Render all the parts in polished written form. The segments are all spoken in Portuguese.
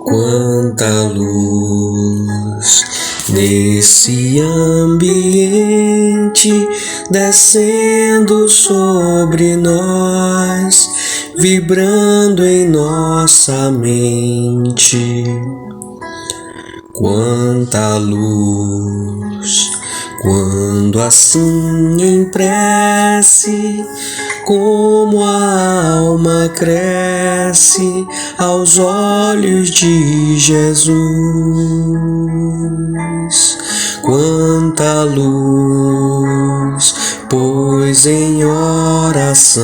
Quanta luz nesse ambiente descendo sobre nós, vibrando em nossa mente. Quanta luz, quando assim em prece, como a alma cresce aos olhos de Jesus. Quanta luz, pois em oração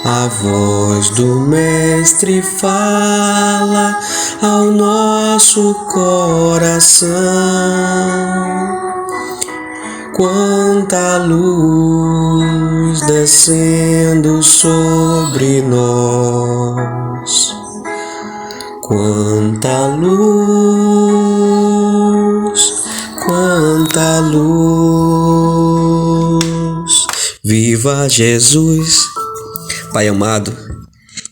a voz do Mestre fala ao nosso coração. Quanta luz descendo sobre nós. Quanta luz, quanta luz. Viva Jesus! Pai amado,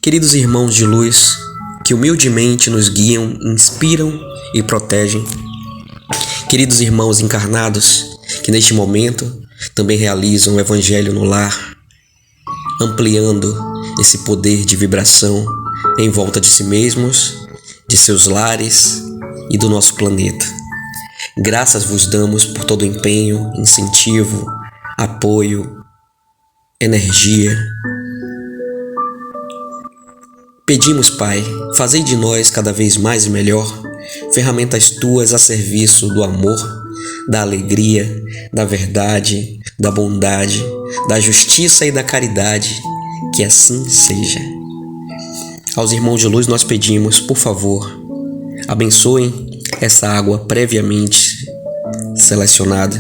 queridos irmãos de luz, que humildemente nos guiam, inspiram e protegem. Queridos irmãos encarnados, que neste momento também realizam o Evangelho no lar, ampliando esse poder de vibração em volta de si mesmos, de seus lares e do nosso planeta. Graças vos damos por todo o empenho, incentivo, apoio, energia. Pedimos, Pai, fazei de nós cada vez mais e melhor, ferramentas tuas a serviço do amor, da alegria, da verdade, da bondade, da justiça e da caridade, que assim seja. Aos irmãos de luz nós pedimos, por favor, abençoem essa água previamente selecionada,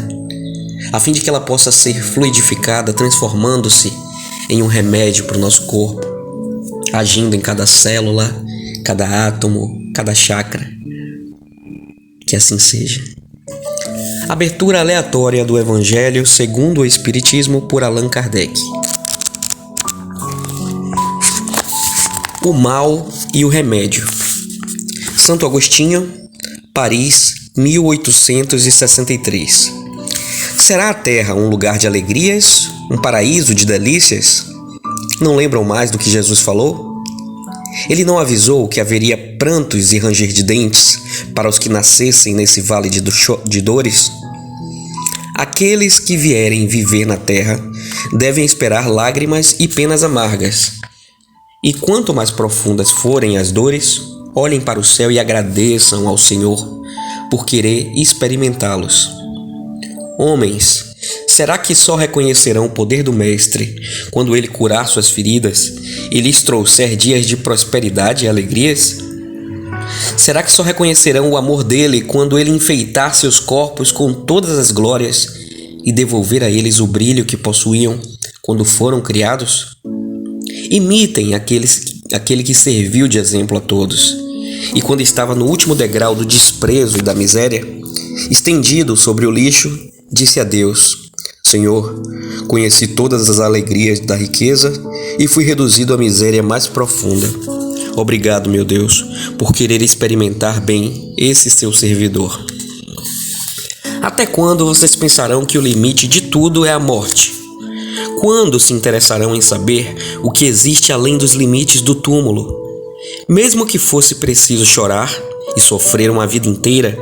a fim de que ela possa ser fluidificada, transformando-se em um remédio para o nosso corpo, agindo em cada célula, cada átomo, cada chakra. Que assim seja. Abertura aleatória do Evangelho segundo o Espiritismo por Allan Kardec. O mal e o remédio. Santo Agostinho, Paris, 1863. Será a terra um lugar de alegrias, um paraíso de delícias? Não lembram mais do que Jesus falou? Ele não avisou que haveria prantos e ranger de dentes para os que nascessem nesse vale de dores? Aqueles que vierem viver na terra devem esperar lágrimas e penas amargas. E quanto mais profundas forem as dores, olhem para o céu e agradeçam ao Senhor por querer experimentá-los. Homens, será que só reconhecerão o poder do Mestre quando ele curar suas feridas e lhes trouxer dias de prosperidade e alegrias? Será que só reconhecerão o amor dele quando ele enfeitar seus corpos com todas as glórias e devolver a eles o brilho que possuíam quando foram criados? Imitem aquele que serviu de exemplo a todos, e quando estava no último degrau do desprezo e da miséria, estendido sobre o lixo, disse a Deus: Senhor, conheci todas as alegrias da riqueza e fui reduzido à miséria mais profunda. Obrigado, meu Deus, por querer experimentar bem esse seu servidor. Até quando vocês pensarão que o limite de tudo é a morte? Quando se interessarão em saber o que existe além dos limites do túmulo? Mesmo que fosse preciso chorar e sofrer uma vida inteira,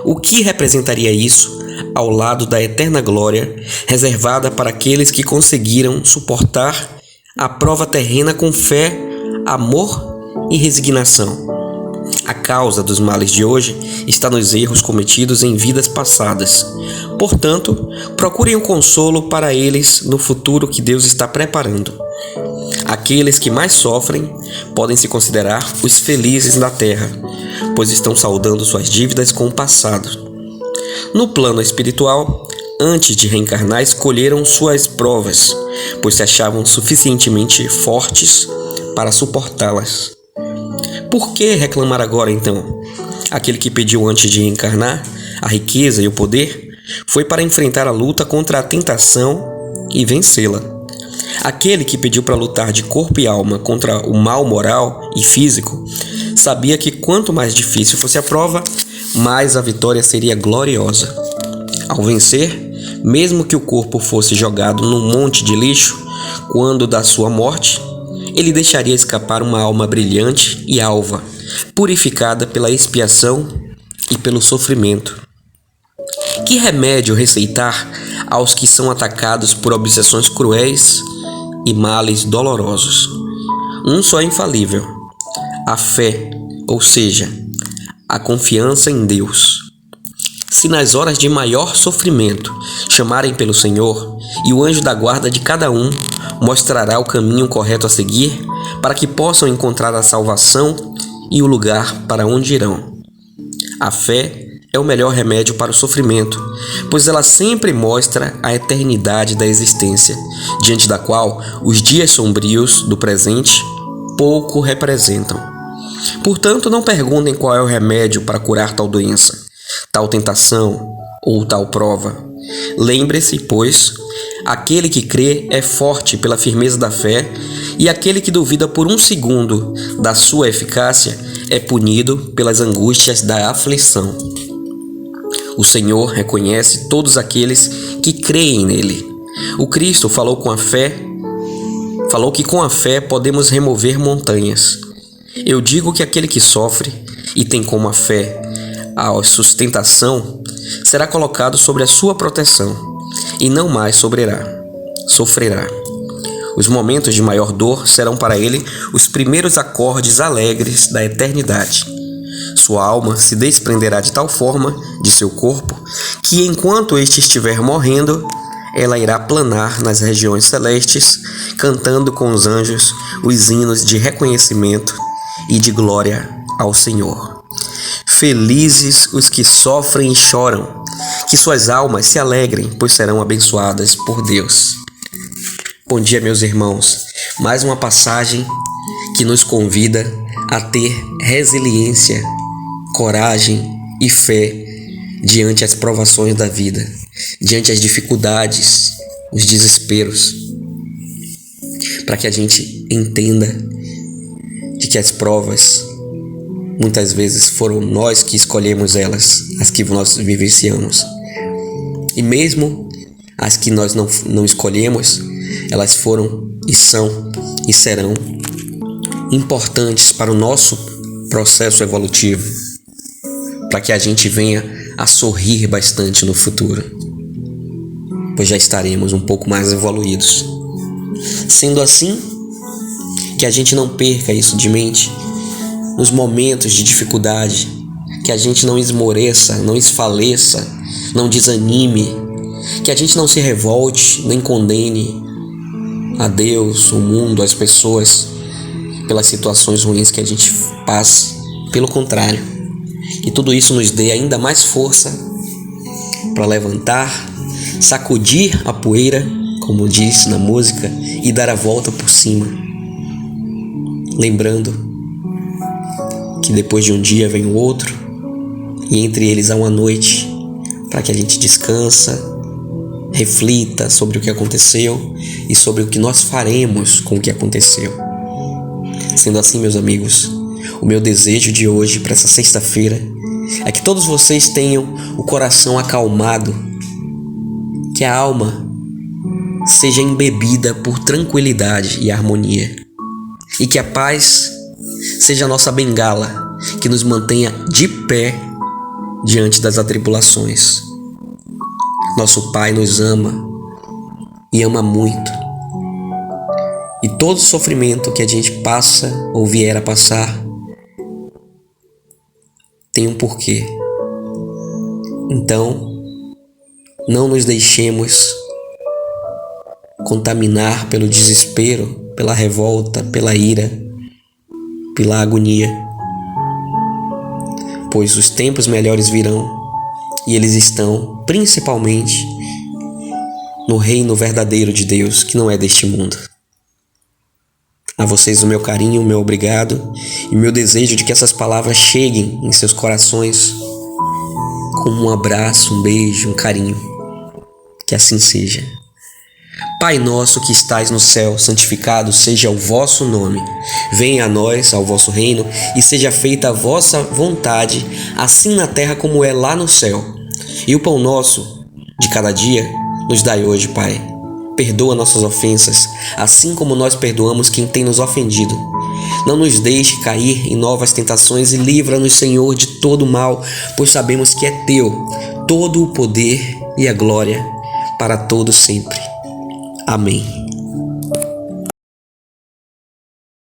o que representaria isso ao lado da eterna glória reservada para aqueles que conseguiram suportar a prova terrena com fé, amor e resignação? A causa dos males de hoje está nos erros cometidos em vidas passadas. Portanto, procurem um consolo para eles no futuro que Deus está preparando. Aqueles que mais sofrem podem se considerar os felizes da terra, pois estão saldando suas dívidas com o passado. No plano espiritual, antes de reencarnar, escolheram suas provas, pois se achavam suficientemente fortes para suportá-las. Por que reclamar agora, então? Aquele que pediu antes de reencarnar a riqueza e o poder foi para enfrentar a luta contra a tentação e vencê-la. Aquele que pediu para lutar de corpo e alma contra o mal moral e físico Sabia que quanto mais difícil fosse a prova, mais a vitória seria gloriosa. Ao vencer, mesmo que o corpo fosse jogado num monte de lixo, quando da sua morte, ele deixaria escapar uma alma brilhante e alva, purificada pela expiação e pelo sofrimento. Que remédio receitar aos que são atacados por obsessões cruéis e males dolorosos? Um só é infalível: a fé, ou seja, a confiança em Deus. Se nas horas de maior sofrimento chamarem pelo Senhor, e o anjo da guarda de cada um mostrará o caminho correto a seguir, para que possam encontrar a salvação e o lugar para onde irão. A fé é o melhor remédio para o sofrimento, pois ela sempre mostra a eternidade da existência, diante da qual os dias sombrios do presente pouco representam. Portanto, não perguntem qual é o remédio para curar tal doença, tal tentação ou tal prova. Lembre-se, pois, aquele que crê é forte pela firmeza da fé, e aquele que duvida por um segundo da sua eficácia é punido pelas angústias da aflição. O Senhor reconhece todos aqueles que creem nele. O Cristo falou que com a fé podemos remover montanhas. Eu digo que aquele que sofre e tem como a fé a sustentação será colocado sobre a sua proteção e não mais sofrerá. Os momentos de maior dor serão para ele os primeiros acordes alegres da eternidade. Sua alma se desprenderá de tal forma de seu corpo que, enquanto este estiver morrendo, ela irá planar nas regiões celestes, cantando com os anjos os hinos de reconhecimento e de glória ao Senhor. Felizes os que sofrem e choram, que suas almas se alegrem, pois serão abençoadas por Deus. Bom dia, meus irmãos. Mais uma passagem que nos convida a ter resiliência, coragem e fé diante as provações da vida, diante as dificuldades, os desesperos, para que a gente entenda de que as provas muitas vezes foram nós que escolhemos elas, as que nós vivenciamos. E mesmo as que nós não escolhemos, elas foram e são e serão importantes para o nosso processo evolutivo, para que a gente venha a sorrir bastante no futuro, pois já estaremos um pouco mais evoluídos. Sendo assim, que a gente não perca isso de mente nos momentos de dificuldade, que a gente não esmoreça, não esfaleça, não desanime, que a gente não se revolte, nem condene a Deus, o mundo, as pessoas pelas situações ruins que a gente passa. Pelo contrário, que tudo isso nos dê ainda mais força para levantar, sacudir a poeira, como diz na música, e dar a volta por cima. Lembrando que depois de um dia vem o outro, e entre eles há uma noite, para que a gente descansa, reflita sobre o que aconteceu e sobre o que nós faremos com o que aconteceu. Sendo assim, meus amigos, o meu desejo de hoje para essa sexta-feira é que todos vocês tenham o coração acalmado, que a alma seja embebida por tranquilidade e harmonia, e que a paz seja a nossa bengala que nos mantenha de pé diante das atribulações. Nosso Pai nos ama e ama muito, e todo sofrimento que a gente passa ou vier a passar tem um porquê. Então, não nos deixemos contaminar pelo desespero, pela revolta, pela ira, pela agonia, pois os tempos melhores virão, e eles estão principalmente no reino verdadeiro de Deus, que não é deste mundo. A vocês o meu carinho, o meu obrigado e o meu desejo de que essas palavras cheguem em seus corações como um abraço, um beijo, um carinho. Que assim seja. Pai nosso que estais no céu, santificado seja o vosso nome. Venha a nós, ao vosso reino, e seja feita a vossa vontade, assim na terra como é lá no céu. E o pão nosso de cada dia nos dai hoje, Pai. Perdoa nossas ofensas, assim como nós perdoamos quem tem nos ofendido. Não nos deixe cair em novas tentações e livra-nos, Senhor, de todo mal, pois sabemos que é Teu todo o poder e a glória para todos sempre. Amém.